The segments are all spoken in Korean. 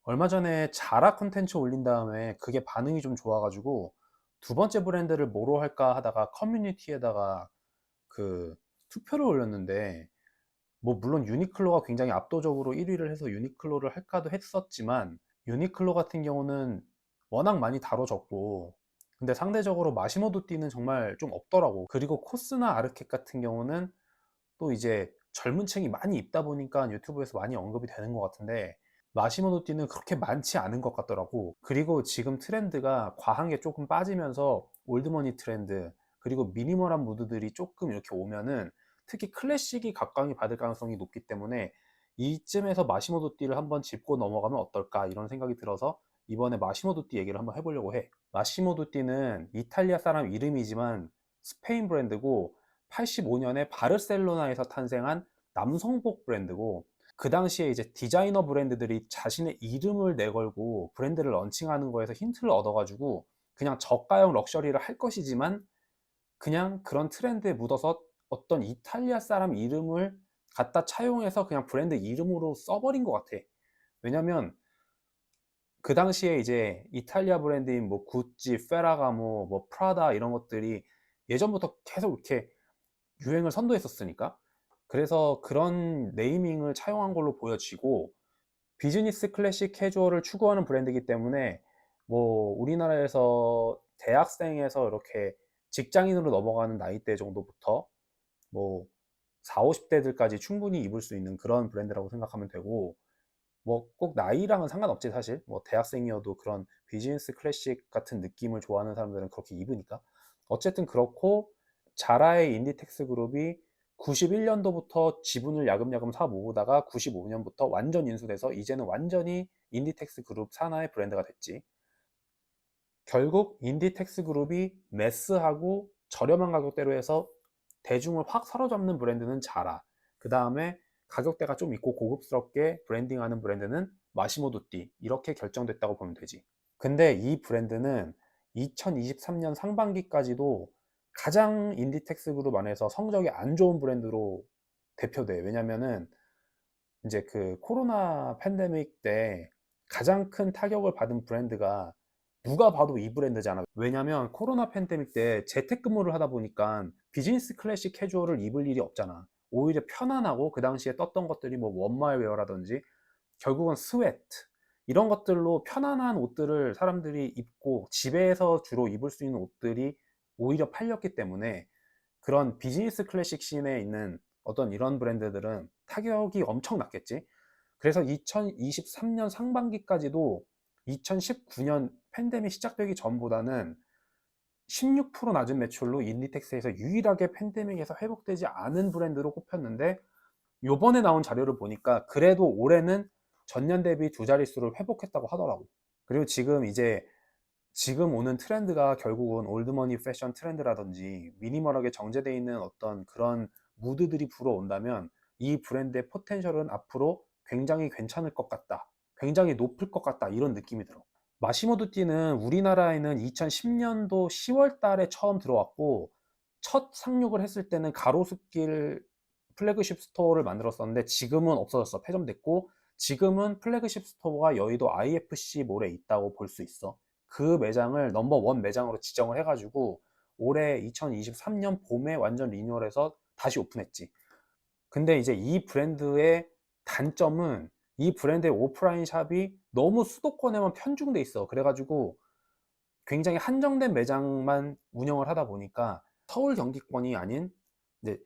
얼마 전에 자라 콘텐츠 올린 다음에 그게 반응이 좀 좋아가지고 두 번째 브랜드를 뭐로 할까 하다가 커뮤니티에다가 그 투표를 올렸는데, 뭐 물론 유니클로가 굉장히 압도적으로 1위를 해서 유니클로를 할까도 했었지만, 유니클로 같은 경우는 워낙 많이 다뤄졌고, 근데 상대적으로 마시모도띠는 정말 좀 없더라고. 그리고 코스나 아르켓 같은 경우는 또 이제 젊은 층이 많이 입다 보니까 유튜브에서 많이 언급이 되는 것 같은데, 마시모도띠는 그렇게 많지 않은 것 같더라고. 그리고 지금 트렌드가 과한 게 조금 빠지면서 올드머니 트렌드, 그리고 미니멀한 무드들이 조금 이렇게 오면은 특히 클래식이 각광이 받을 가능성이 높기 때문에 이쯤에서 마시모도띠를 한번 짚고 넘어가면 어떨까, 이런 생각이 들어서 이번에 마시모도띠 얘기를 한번 해보려고 해. 마시모도띠는 이탈리아 사람 이름이지만 스페인 브랜드고, 85년에 바르셀로나에서 탄생한 남성복 브랜드고, 그 당시에 이제 디자이너 브랜드들이 자신의 이름을 내걸고 브랜드를 런칭하는 거에서 힌트를 얻어가지고 그냥 저가형 럭셔리를 할 것이지만 그냥 그런 트렌드에 묻어서 어떤 이탈리아 사람 이름을 갖다 차용해서 그냥 브랜드 이름으로 써버린 것 같아. 왜냐면 그 당시에 이제 이탈리아 브랜드인 뭐 구찌, 페라가모, 뭐 프라다 이런 것들이 예전부터 계속 이렇게 유행을 선도했었으니까, 그래서 그런 네이밍을 차용한 걸로 보여지고, 비즈니스 클래식 캐주얼을 추구하는 브랜드이기 때문에 뭐 우리나라에서 대학생에서 이렇게 직장인으로 넘어가는 나이대 정도부터 뭐 4, 50대들까지 충분히 입을 수 있는 그런 브랜드라고 생각하면 되고, 뭐 꼭 나이랑은 상관없지 사실. 뭐 대학생이어도 그런 비즈니스 클래식 같은 느낌을 좋아하는 사람들은 그렇게 입으니까. 어쨌든 그렇고, 자라의 인디텍스 그룹이 91년도부터 지분을 야금야금 사 모으다가 95년부터 완전 인수돼서 이제는 완전히 인디텍스 그룹 산하의 브랜드가 됐지. 결국 인디텍스 그룹이 매스하고 저렴한 가격대로 해서 대중을 확 사로잡는 브랜드는 자라. 그 다음에 가격대가 좀 있고 고급스럽게 브랜딩하는 브랜드는 마시모도띠. 이렇게 결정됐다고 보면 되지. 근데 이 브랜드는 2023년 상반기까지도 가장 인디텍스 그룹 안에서 성적이 안 좋은 브랜드로 대표돼. 왜냐면은 이제 그 코로나 팬데믹 때 가장 큰 타격을 받은 브랜드가 누가 봐도 이 브랜드잖아. 왜냐면 코로나 팬데믹 때 재택근무를 하다 보니까 비즈니스 클래식 캐주얼을 입을 일이 없잖아. 오히려 편안하고, 그 당시에 떴던 것들이 뭐 원마이 웨어라든지 결국은 스웨트, 이런 것들로 편안한 옷들을 사람들이 입고 집에서 주로 입을 수 있는 옷들이 오히려 팔렸기 때문에, 그런 비즈니스 클래식 씬에 있는 어떤 이런 브랜드들은 타격이 엄청 났겠지. 그래서 2023년 상반기까지도 2019년 팬데믹 시작되기 전보다는 16% 낮은 매출로 인디텍스에서 유일하게 팬데믹에서 회복되지 않은 브랜드로 꼽혔는데, 요번에 나온 자료를 보니까 그래도 올해는 전년 대비 두 자릿수를 회복했다고 하더라고. 그리고 지금 오는 트렌드가 결국은 올드머니 패션 트렌드라든지 미니멀하게 정제되어 있는 어떤 그런 무드들이 불어온다면, 이 브랜드의 포텐셜은 앞으로 굉장히 괜찮을 것 같다, 굉장히 높을 것 같다, 이런 느낌이 들어. 마시모두띠는 우리나라에는 2010년도 10월 달에 처음 들어왔고, 첫 상륙을 했을 때는 가로수길 플래그십 스토어를 만들었었는데 지금은 없어졌어. 폐점됐고, 지금은 플래그십 스토어가 여의도 IFC 몰에 있다고 볼 수 있어. 그 매장을 넘버원 매장으로 지정을 해가지고 올해 2023년 봄에 완전 리뉴얼해서 다시 오픈했지. 근데 이제 이 브랜드의 단점은, 이 브랜드의 오프라인 샵이 너무 수도권에만 편중돼 있어. 그래가지고 굉장히 한정된 매장만 운영을 하다 보니까 서울 경기권이 아닌 이제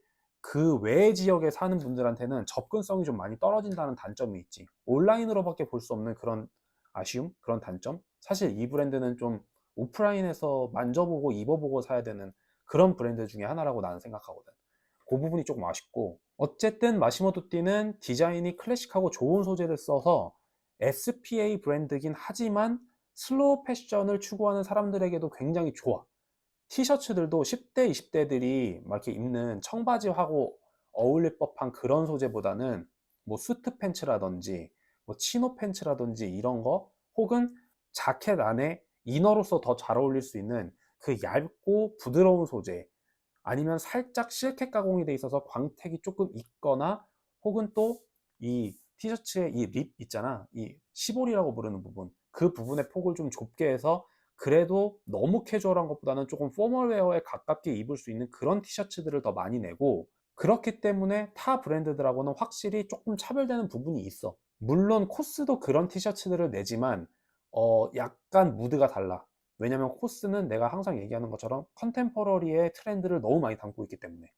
그 외 지역에 사는 분들한테는 접근성이 좀 많이 떨어진다는 단점이 있지. 온라인으로밖에 볼 수 없는 그런 아쉬움, 그런 단점. 사실 이 브랜드는 좀 오프라인에서 만져보고 입어보고 사야 되는 그런 브랜드 중에 하나라고 나는 생각하거든. 그 부분이 조금 아쉽고, 어쨌든 마시모토띠는 디자인이 클래식하고 좋은 소재를 써서 SPA 브랜드긴 하지만 슬로우 패션을 추구하는 사람들에게도 굉장히 좋아. 티셔츠들도 10대, 20대들이 막 이렇게 입는 청바지하고 어울릴 법한 그런 소재보다는 뭐 수트 팬츠라든지 뭐 치노 팬츠라든지 이런 거, 혹은 자켓 안에 이너로서 더 잘 어울릴 수 있는 그 얇고 부드러운 소재, 아니면 살짝 실켓 가공이 돼 있어서 광택이 조금 있거나, 혹은 또 이 티셔츠의 이 립 있잖아. 이 시볼이라고 부르는 부분. 그 부분의 폭을 좀 좁게 해서 그래도 너무 캐주얼한 것보다는 조금 포멀웨어에 가깝게 입을 수 있는 그런 티셔츠들을 더 많이 내고, 그렇기 때문에 타 브랜드들하고는 확실히 조금 차별되는 부분이 있어. 물론 코스도 그런 티셔츠들을 내지만 약간 무드가 달라. 왜냐면 코스는 내가 항상 얘기하는 것처럼 컨템포러리의 트렌드를 너무 많이 담고 있기 때문에.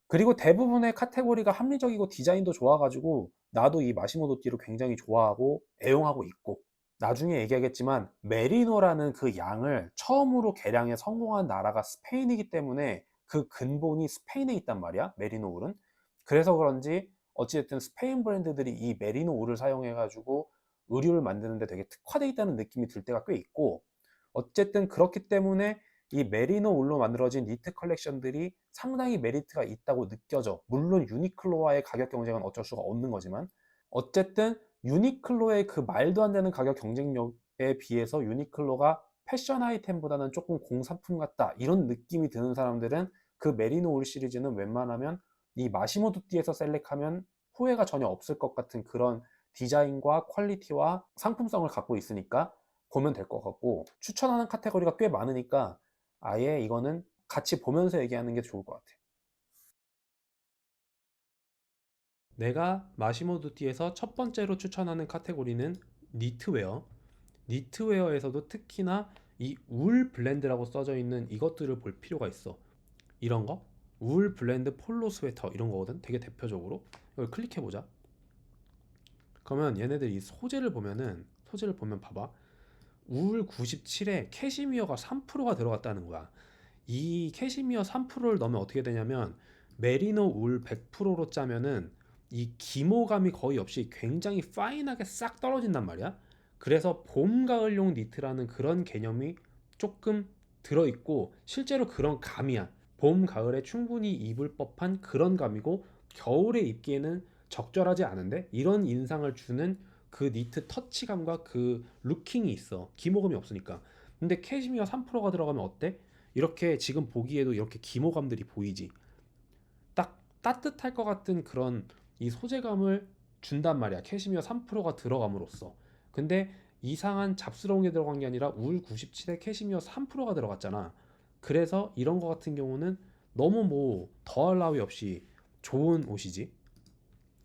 그리고 대부분의 카테고리가 합리적이고 디자인도 좋아가지고 나도 이 마시모도띠를 굉장히 좋아하고 애용하고 있고, 나중에 얘기하겠지만 메리노라는 그 양을 처음으로 개량에 성공한 나라가 스페인이기 때문에 그 근본이 스페인에 있단 말이야, 메리노 울은. 그래서 그런지 어찌됐든 스페인 브랜드들이 이 메리노 울을 사용해 가지고 의류를 만드는데 되게 특화되어 있다는 느낌이 들 때가 꽤 있고, 어쨌든 그렇기 때문에 이 메리노 울로 만들어진 니트 컬렉션들이 상당히 메리트가 있다고 느껴져. 물론 유니클로와의 가격 경쟁은 어쩔 수가 없는 거지만, 어쨌든 유니클로의 그 말도 안 되는 가격 경쟁력에 비해서 유니클로가 패션 아이템보다는 조금 공산품 같다, 이런 느낌이 드는 사람들은 그 메리노 울 시리즈는 웬만하면 이 마시모 두띠에서 셀렉하면 후회가 전혀 없을 것 같은 그런 디자인과 퀄리티와 상품성을 갖고 있으니까 보면 될 것 같고, 추천하는 카테고리가 꽤 많으니까 아예 이거는 같이 보면서 얘기하는 게 좋을 것 같아. 내가 마시모 두띠에서 첫 번째로 추천하는 카테고리는 니트웨어. 니트웨어에서도 특히나 이 울 블렌드라고 써져 있는 이것들을 볼 필요가 있어. 이런 거, 울 블렌드 폴로 스웨터 이런 거거든. 되게 대표적으로 이걸 클릭해 보자. 그러면 얘네들 이 소재를 보면 봐봐. 울 97에 캐시미어가 3%가 들어갔다는 거야. 이 캐시미어 3%를 넣으면 어떻게 되냐면 메리노 울 100%로 짜면은 이 기모감이 거의 없이 굉장히 파인하게 싹 떨어진단 말이야. 그래서 봄 가을용 니트라는 그런 개념이 조금 들어있고, 실제로 그런 감이야. 봄 가을에 충분히 입을 법한 그런 감이고, 겨울에 입기에는 적절하지 않은데 이런 인상을 주는 그 니트 터치감과 그 루킹이 있어. 기모감이 없으니까. 근데 캐시미어 3%가 들어가면 어때? 이렇게 지금 보기에도 이렇게 기모감들이 보이지. 딱 따뜻할 것 같은 그런 이 소재감을 준단 말이야, 캐시미어 3%가 들어감으로써. 근데 이상한 잡스러운 게 들어간 게 아니라 울 97에 캐시미어 3%가 들어갔잖아. 그래서 이런 거 같은 경우는 너무 뭐 더할 나위 없이 좋은 옷이지.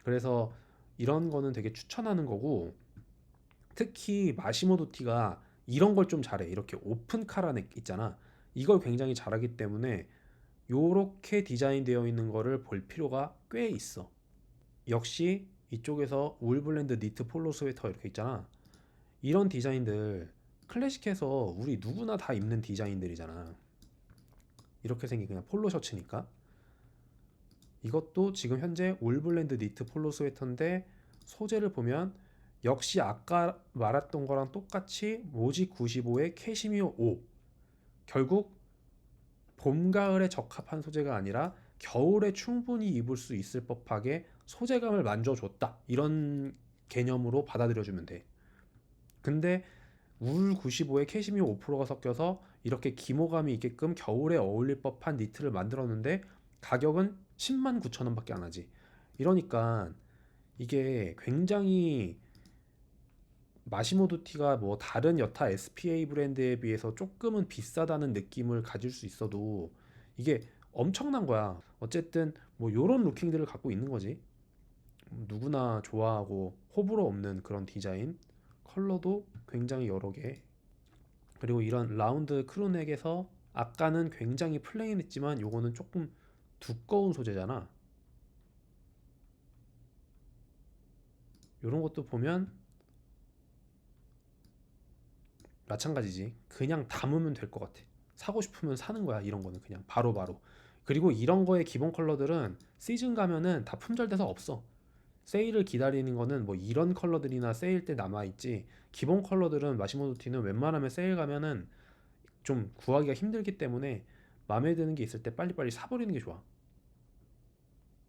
그래서 이런 거는 되게 추천하는 거고, 특히 마시모 도티가 이런 걸 좀 잘해. 이렇게 오픈 카라넥 있잖아. 이걸 굉장히 잘하기 때문에 요렇게 디자인되어 있는 거를 볼 필요가 꽤 있어. 역시 이쪽에서 울 블렌드 니트 폴로 스웨터 이렇게 있잖아. 이런 디자인들 클래식해서 우리 누구나 다 입는 디자인들이잖아. 이렇게 생긴 그냥 폴로 셔츠니까. 이것도 지금 현재 울 블렌드 니트 폴로 스웨터인데, 소재를 보면 역시 아까 말했던 거랑 똑같이 모지 95에 캐시미어 5. 결국 봄 가을에 적합한 소재가 아니라 겨울에 충분히 입을 수 있을 법하게 소재감을 만져줬다, 이런 개념으로 받아들여주면 돼. 근데 울 95에 캐시미어 5%가 섞여서 이렇게 기모감이 있게끔 겨울에 어울릴 법한 니트를 만들었는데 가격은 10만 9천 원밖에 안 하지. 이러니까 이게 굉장히 마시모 두티가 뭐 다른 여타 SPA 브랜드에 비해서 조금은 비싸다는 느낌을 가질 수 있어도 이게 엄청난 거야. 어쨌든 뭐 요런 루킹들을 갖고 있는 거지. 누구나 좋아하고 호불호 없는 그런 디자인, 컬러도 굉장히 여러 개. 그리고 이런 라운드 크루넥에서 아까는 굉장히 플레인했지만 요거는 조금 두꺼운 소재잖아. 요런 것도 보면 마찬가지지. 그냥 담으면 될 것 같아. 사고 싶으면 사는 거야. 이런 거는 그냥 바로바로. 그리고 이런 거의 기본 컬러들은 시즌 가면은 다 품절돼서 없어. 세일을 기다리는 거는 뭐 이런 컬러들이나 세일 때 남아있지, 기본 컬러들은 마시모도티는 웬만하면 세일 가면은 좀 구하기가 힘들기 때문에 마음에 드는 게 있을 때 빨리빨리 사버리는 게 좋아.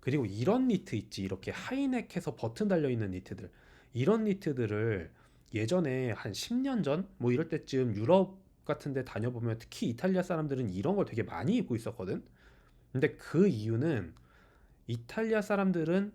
그리고 이런 니트 있지, 이렇게 하이넥해서 버튼 달려있는 니트들. 이런 니트들을 예전에 한 10년 전 뭐 이럴 때쯤 유럽 같은 데 다녀보면 특히 이탈리아 사람들은 이런 걸 되게 많이 입고 있었거든. 근데 그 이유는 이탈리아 사람들은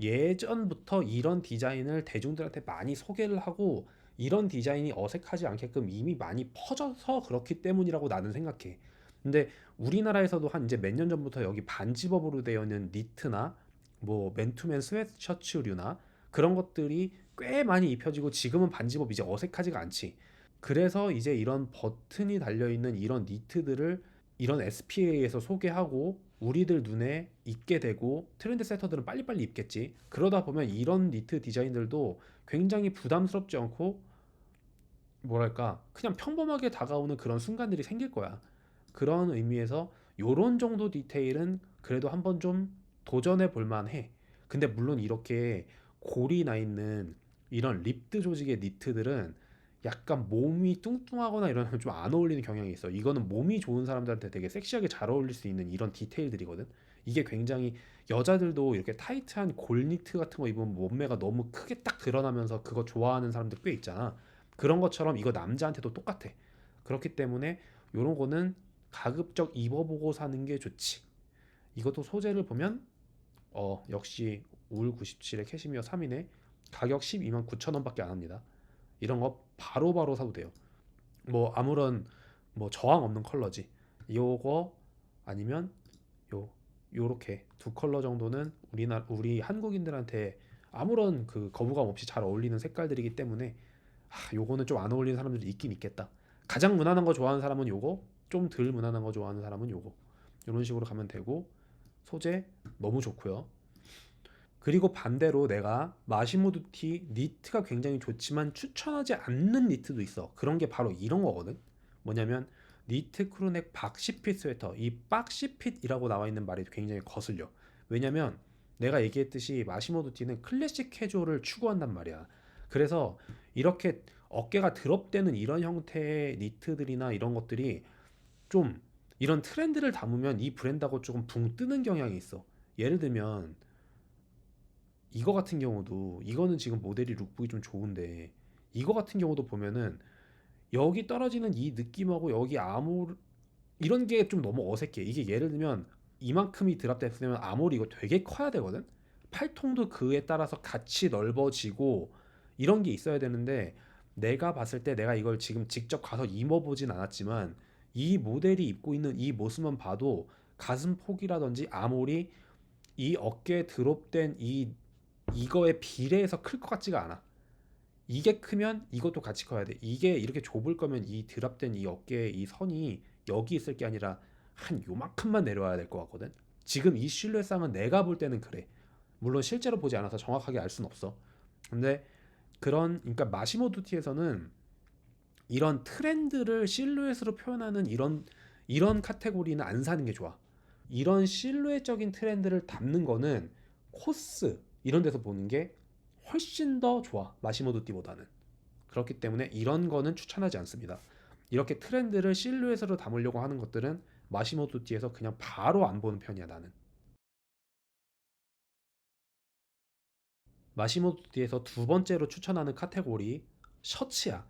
예전부터 이런 디자인을 대중들한테 많이 소개를 하고 이런 디자인이 어색하지 않게끔 이미 많이 퍼져서 그렇기 때문이라고 나는 생각해. 근데 우리나라에서도 한 이제 몇 년 전부터 여기 반집업으로 되어 있는 니트나 뭐 맨투맨 스웨트셔츠류나 그런 것들이 꽤 많이 입혀지고 지금은 반집업 이제 어색하지가 않지. 그래서 이제 이런 버튼이 달려있는 이런 니트들을 이런 SPA에서 소개하고 우리들 눈에 익게 되고 트렌드 세터들은 빨리빨리 입겠지. 그러다 보면 이런 니트 디자인들도 굉장히 부담스럽지 않고 뭐랄까 그냥 평범하게 다가오는 그런 순간들이 생길 거야. 그런 의미에서 요런 정도 디테일은 그래도 한번 좀 도전해 볼 만해. 근데 물론 이렇게 골이 나 있는 이런 립드 조직의 니트들은 약간 몸이 뚱뚱하거나 이러면 좀 안 어울리는 경향이 있어. 이거는 몸이 좋은 사람들한테 되게 섹시하게 잘 어울릴 수 있는 이런 디테일들이거든. 이게 굉장히 여자들도 이렇게 타이트한 골 니트 같은 거 입으면 몸매가 너무 크게 딱 드러나면서 그거 좋아하는 사람들 꽤 있잖아. 그런 것처럼 이거 남자한테도 똑같아. 그렇기 때문에 요런 거는 가급적 입어보고 사는 게 좋지. 이것도 소재를 보면 역시 울 97의 캐시미어 3인에 가격 12만 9천 원밖에 안 합니다. 이런 거 바로바로 사도 돼요. 뭐 아무런 뭐 저항 없는 컬러지. 요거 아니면 요 요렇게 두 컬러 정도는 우리 한국인들한테 아무런 그 거부감 없이 잘 어울리는 색깔들이기 때문에 요거는 좀 안 어울리는 사람들도 있긴 있겠다. 가장 무난한 거 좋아하는 사람은 요거, 좀 덜 무난한 거 좋아하는 사람은 요거. 이런 식으로 가면 되고 소재 너무 좋고요. 그리고 반대로 내가 마시모 두티 니트가 굉장히 좋지만 추천하지 않는 니트도 있어. 그런 게 바로 이런 거거든. 뭐냐면 니트 크루넥 박시핏 스웨터. 이 박시핏이라고 나와 있는 말이 굉장히 거슬려. 왜냐면 내가 얘기했듯이 마시모 두티는 클래식 캐주얼을 추구한단 말이야. 그래서 이렇게 어깨가 드롭되는 이런 형태의 니트들이나 이런 것들이 좀 이런 트렌드를 담으면 이 브랜드하고 조금 붕 뜨는 경향이 있어. 예를 들면 이거 같은 경우도 이거는 지금 모델이 룩북이 좀 좋은데 이거 같은 경우도 보면은 여기 떨어지는 이 느낌하고 여기 아몰 이런 게 좀 너무 어색해. 이게 예를 들면 이만큼이 드랍됐으면 아몰이 이거 되게 커야 되거든. 팔통도 그에 따라서 같이 넓어지고 이런 게 있어야 되는데 내가 봤을 때 내가 이걸 지금 직접 가서 입어보진 않았지만 이 모델이 입고 있는 이 모습만 봐도 가슴 폭이라든지 아몰이 이 어깨에 드롭된 이거에 비례해서 클 것 같지가 않아. 이게 크면 이것도 같이 커야 돼. 이게 이렇게 좁을 거면 이 드랍된 이 어깨의 이 선이 여기 있을 게 아니라 한 요만큼만 내려와야 될 것 같거든. 지금 이 실루엣상은 내가 볼 때는 그래. 물론 실제로 보지 않아서 정확하게 알 수는 없어. 근데 그러니까 마시모 두티에서는 이런 트렌드를 실루엣으로 표현하는 이런 카테고리는 안 사는 게 좋아. 이런 실루엣적인 트렌드를 담는 거는 코스 이런 데서 보는 게 훨씬 더 좋아. 마시모도띠보다는. 그렇기 때문에 이런 거는 추천하지 않습니다. 이렇게 트렌드를 실루엣으로 담으려고 하는 것들은 마시모도띠에서 그냥 바로 안 보는 편이야, 나는. 마시모도띠에서 두 번째로 추천하는 카테고리 셔츠야.